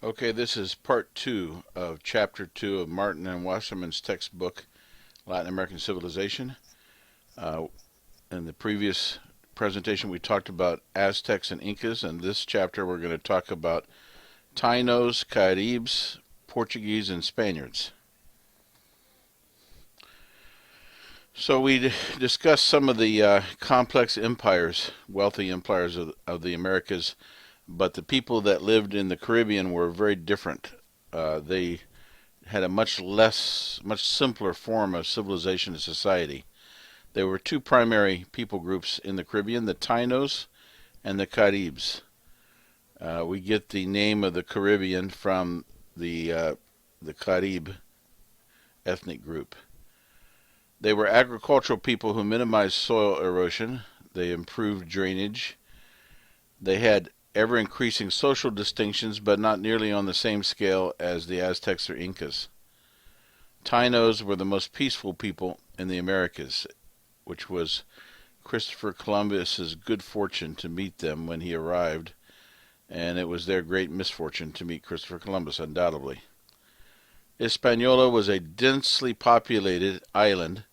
Okay, this is part 2 of chapter 2 of Martin and Wasserman's textbook, Latin American Civilization. Uh, in the previous presentation, we talked about Aztecs and Incas. In this chapter, we're going to talk about Tainos, Caribs, Portuguese, and Spaniards. So we discussed some of the complex empires, wealthy empires of the Americas, but the people that lived in the Caribbean were very different. They had a much simpler form of civilization and society. There were two primary people groups in the Caribbean, the Tainos and the Caribs. We get the name of the Caribbean from the Carib ethnic group. They were agricultural people who minimized soil erosion. They improved drainage. They had ever-increasing social distinctions, but not nearly on the same scale as the Aztecs or Incas. Tainos were the most peaceful people in the Americas, which was Christopher Columbus's good fortune to meet them when he arrived, and it was their great misfortune to meet Christopher Columbus, undoubtedly. Hispaniola was a densely populated island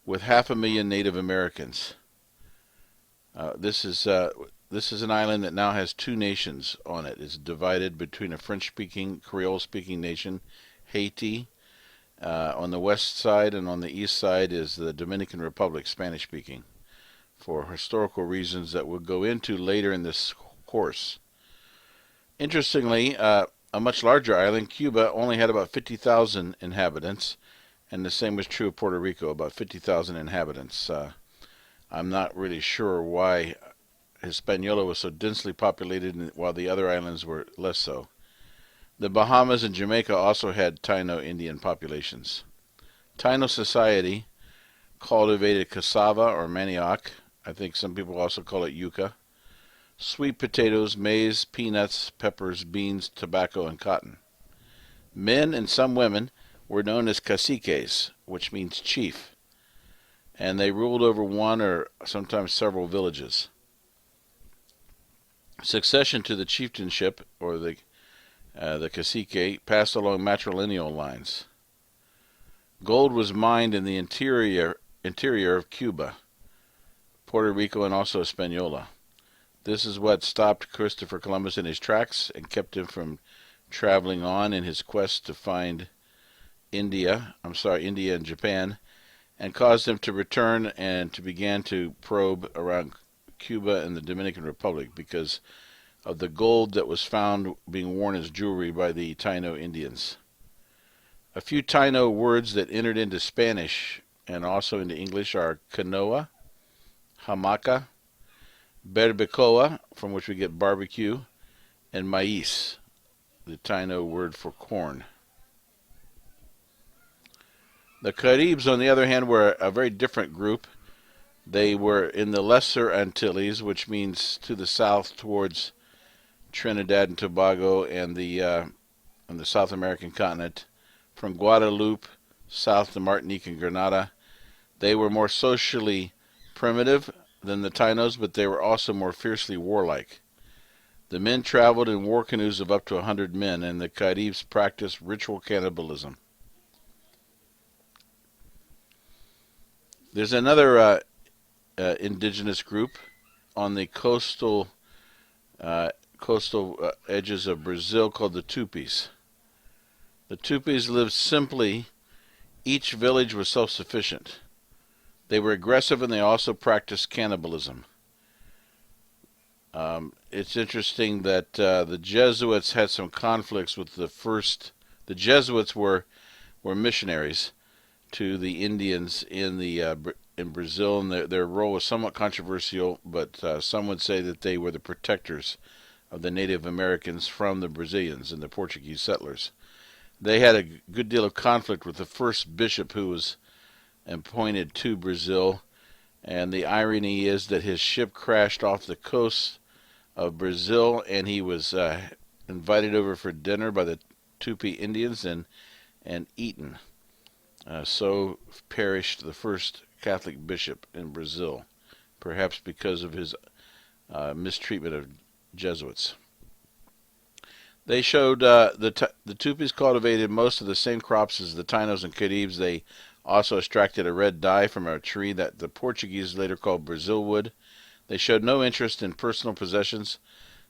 with 500,000 Native Americans. This is an island that now has two nations on it. It's divided between a French-speaking, Creole-speaking nation, Haiti, on the west side, and on the east side is the Dominican Republic, Spanish-speaking, for historical reasons that we'll go into later in this course. Interestingly, a much larger island, Cuba, only had about 50,000 inhabitants, and the same was true of Puerto Rico, about 50,000 inhabitants. I'm not really sure why Hispaniola was so densely populated while the other islands were less so. The Bahamas and Jamaica also had Taino Indian populations. Taino society cultivated cassava or manioc. I think some people also call it yuca. Sweet potatoes, maize, peanuts, peppers, beans, tobacco, and cotton. Men and some women were known as caciques, which means chief, and they ruled over one or sometimes several villages. Succession to the chieftainship, or the cacique, passed along matrilineal lines. Gold was mined in the interior of Cuba, Puerto Rico, and also Hispaniola. This is what stopped Christopher Columbus in his tracks and kept him from traveling on in his quest to find India and Japan, and caused him to return and to begin to probe around Cuba and the Dominican Republic because of the gold that was found being worn as jewelry by the Taino Indians. A few Taino words that entered into Spanish and also into English are canoa, hamaca, barbacoa, from which we get barbecue, and maíz, the Taino word for corn. The Caribs, on the other hand, were a very different group. They were in the Lesser Antilles, which means to the south towards Trinidad and Tobago and the South American continent, from Guadeloupe south to Martinique and Grenada. They were more socially primitive than the Tainos, but they were also more fiercely warlike. The men traveled in war canoes of up to 100 men, and the Caribs practiced ritual cannibalism. There's another indigenous group on the coastal edges of Brazil called the Tupis. The Tupis lived simply. Each village was self-sufficient. They were aggressive, and they also practiced cannibalism. It's interesting that the Jesuits had some conflicts with the Jesuits were missionaries to the Indians in Brazil, and their role was somewhat controversial, but some would say that they were the protectors of the Native Americans from the Brazilians and the Portuguese settlers. They had a good deal of conflict with the first bishop who was appointed to Brazil, and the irony is that his ship crashed off the coast of Brazil, and he was invited over for dinner by the Tupi Indians and eaten. So perished the first Catholic bishop in Brazil, perhaps because of his mistreatment of Jesuits. They showed the Tupis cultivated most of the same crops as the Tainos and Caribs. They also extracted a red dye from a tree that the Portuguese later called Brazil wood. They showed no interest in personal possessions,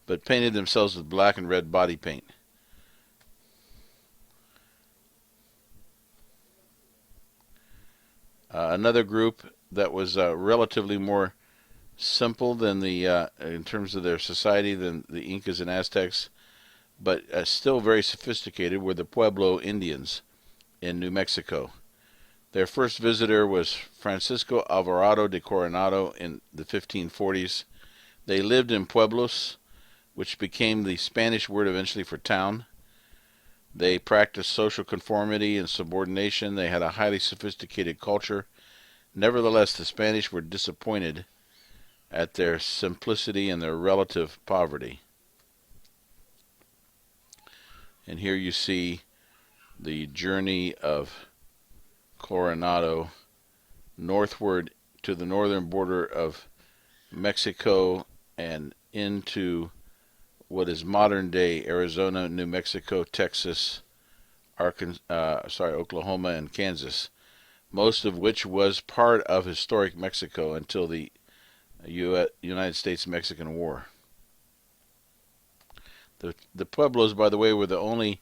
but painted themselves with black and red body paint. Another group that was relatively more simple than in terms of their society than the Incas and Aztecs, but still very sophisticated, were the Pueblo Indians in New Mexico. Their first visitor was Francisco Alvarado de Coronado in the 1540s. They lived in pueblos, which became the Spanish word eventually for town. They practiced social conformity and subordination. They had a highly sophisticated culture. Nevertheless, the Spanish were disappointed at their simplicity and their relative poverty. And here you see the journey of Coronado northward to the northern border of Mexico and into what is modern day Arizona, New Mexico, Texas, Oklahoma, and Kansas, most of which was part of historic Mexico until the United States-Mexican War. The Pueblos, by the way, were the only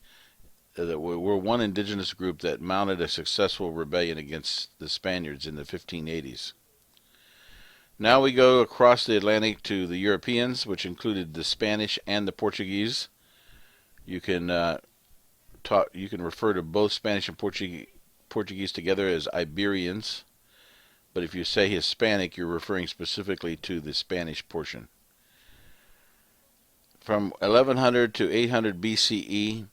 were one indigenous group that mounted a successful rebellion against the Spaniards in the 1580s. Now we go across the Atlantic to the Europeans, which included the Spanish and the Portuguese. You can refer to both Spanish and Portuguese together as Iberians, but if you say Hispanic, you're referring specifically to the Spanish portion. From 1100 to 800 BCE,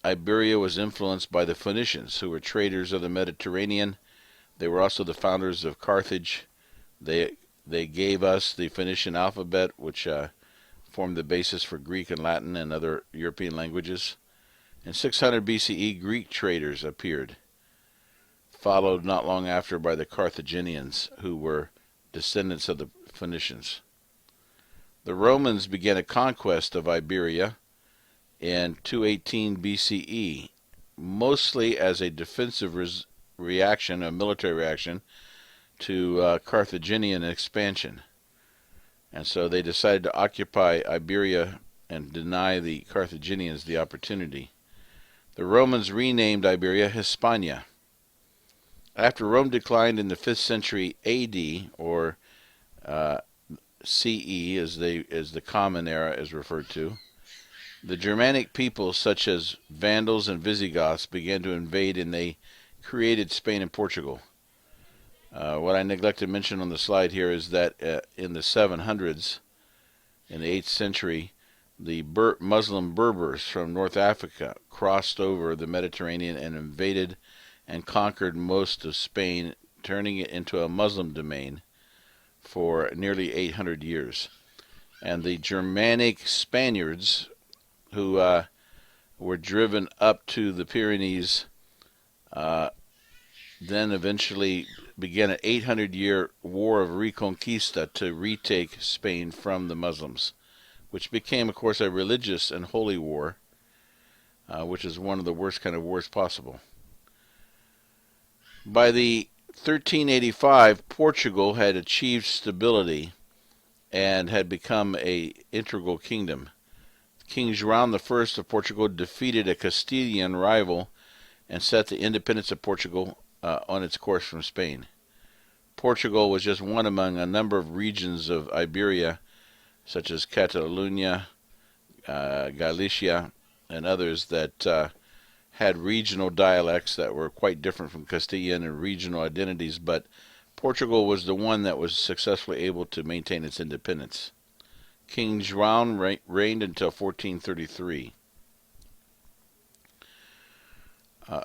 Iberia was influenced by the Phoenicians, who were traders of the Mediterranean. They were also the founders of Carthage. They gave us the Phoenician alphabet, which formed the basis for Greek and Latin and other European languages. In 600 BCE, Greek traders appeared, followed not long after by the Carthaginians, who were descendants of the Phoenicians. The Romans began a conquest of Iberia in 218 BCE, mostly as a defensive reaction, a military reaction, to Carthaginian expansion. And so they decided to occupy Iberia and deny the Carthaginians the opportunity. The Romans renamed Iberia Hispania. After Rome declined in the 5th century AD, or CE as the Common Era is referred to, the Germanic peoples such as Vandals and Visigoths began to invade, and they created Spain and Portugal. What I neglected to mention on the slide here is that in the 700s, in the 8th century, the Muslim Berbers from North Africa crossed over the Mediterranean and invaded and conquered most of Spain, turning it into a Muslim domain for nearly 800 years. And the Germanic Spaniards, who were driven up to the Pyrenees, then eventually began an 800-year war of reconquista to retake Spain from the Muslims, which became, of course, a religious and holy war, which is one of the worst kind of wars possible. By the 1385, Portugal had achieved stability and had become an integral kingdom. King João I of Portugal defeated a Castilian rival and set the independence of Portugal on its course from Spain. Portugal was just one among a number of regions of Iberia, such as Catalonia, Galicia, and others that had regional dialects that were quite different from Castilian and regional identities, but Portugal was the one that was successfully able to maintain its independence. King João reigned until 1433.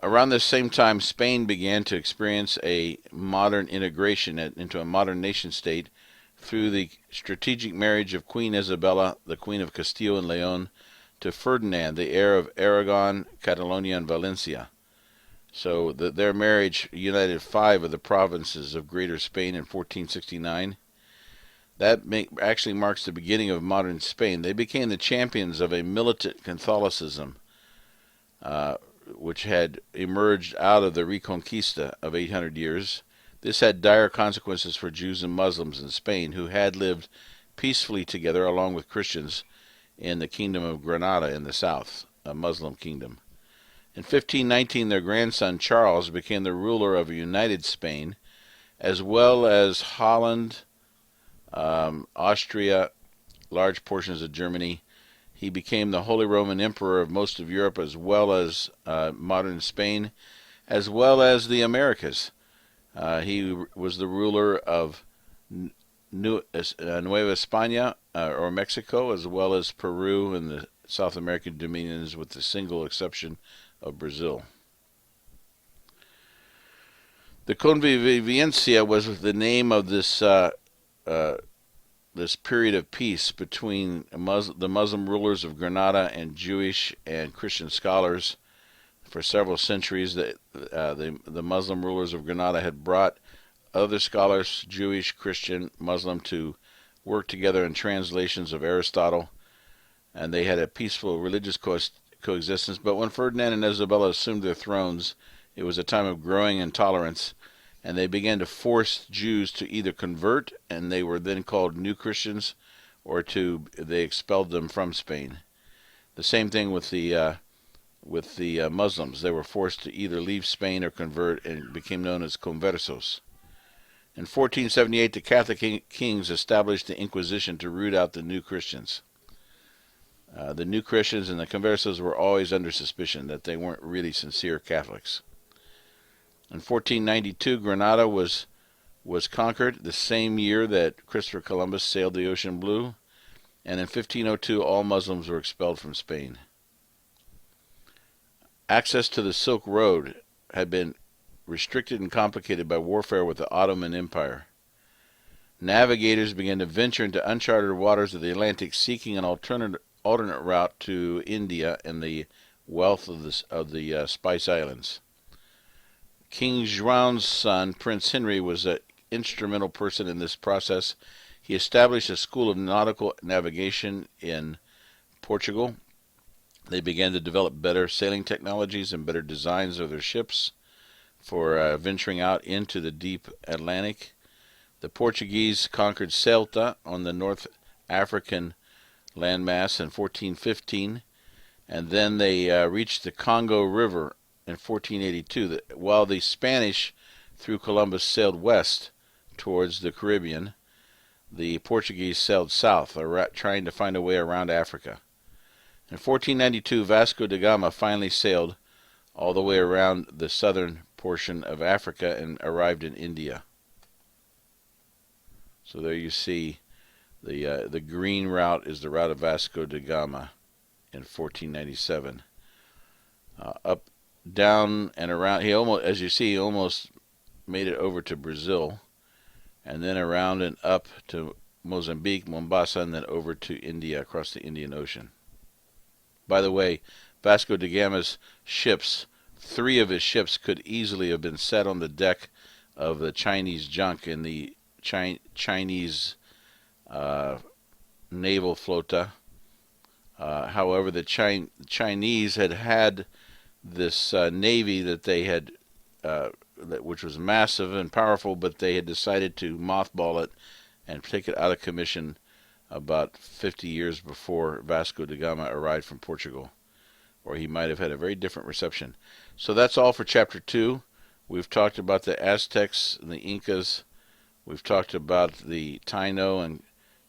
Around this same time, Spain began to experience a modern integration into a modern nation-state through the strategic marriage of Queen Isabella, the Queen of Castile and Leon, to Ferdinand, the heir of Aragon, Catalonia, and Valencia. So their marriage united 5 of the provinces of Greater Spain in 1469. Actually marks the beginning of modern Spain. They became the champions of a militant Catholicism, uh, which had emerged out of the Reconquista of 800 years. This had dire consequences for Jews and Muslims in Spain, who had lived peacefully together along with Christians in the Kingdom of Granada in the south, a Muslim kingdom. In 1519, their grandson Charles became the ruler of a united Spain, as well as Holland, Austria, large portions of Germany. He became the Holy Roman Emperor of most of Europe, as well as modern Spain, as well as the Americas. He was the ruler of Nueva España, or Mexico, as well as Peru and the South American dominions, with the single exception of Brazil. The Convivencia was the name of this this period of peace between the Muslim rulers of Granada and Jewish and Christian scholars. For several centuries, the Muslim rulers of Granada had brought other scholars, Jewish, Christian, Muslim, to work together in translations of Aristotle, and they had a peaceful religious coexistence. But when Ferdinand and Isabella assumed their thrones, it was a time of growing intolerance, and they began to force Jews to either convert, and they were then called New Christians, or they expelled them from Spain. The same thing with the Muslims. They were forced to either leave Spain or convert, and became known as conversos. In 1478, the Catholic kings established the Inquisition to root out the New Christians. The New Christians and the conversos were always under suspicion that they weren't really sincere Catholics. In 1492, Granada was conquered, the same year that Christopher Columbus sailed the ocean blue, and in 1502 all Muslims were expelled from Spain. Access to the Silk Road had been restricted and complicated by warfare with the Ottoman Empire. Navigators began to venture into uncharted waters of the Atlantic, seeking an alternate route to India and the wealth of the Spice Islands. King João's son, Prince Henry, was an instrumental person in this process. He established a school of nautical navigation in Portugal. They began to develop better sailing technologies and better designs of their ships for venturing out into the deep Atlantic. The Portuguese conquered Ceuta on the North African landmass in 1415, and then they reached the Congo River in 1482, while the Spanish, through Columbus, sailed west towards the Caribbean. The Portuguese sailed south, trying to find a way around Africa. In 1492, Vasco da Gama finally sailed all the way around the southern portion of Africa and arrived in India. So there you see the green route is the route of Vasco da Gama in 1497. Up, down, and around. He almost, as you see, almost made it over to Brazil, and then around and up to Mozambique, Mombasa, and then over to India, across the Indian Ocean. By the way, Vasco da Gama's ships, 3 of his ships could easily have been set on the deck of the Chinese junk in the Chinese naval flota. However, the Chinese had this navy that they had, which was massive and powerful, but they had decided to mothball it and take it out of commission about 50 years before Vasco da Gama arrived from Portugal, or he might have had a very different reception. So that's all for Chapter 2. We've talked about the Aztecs and the Incas. We've talked about the Taino and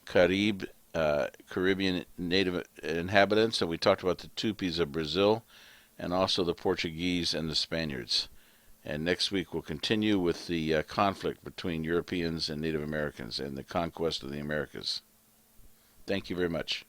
Caribbean native inhabitants, and we talked about the Tupis of Brazil, and also the Portuguese and the Spaniards. And next week we'll continue with the conflict between Europeans and Native Americans and the conquest of the Americas. Thank you very much.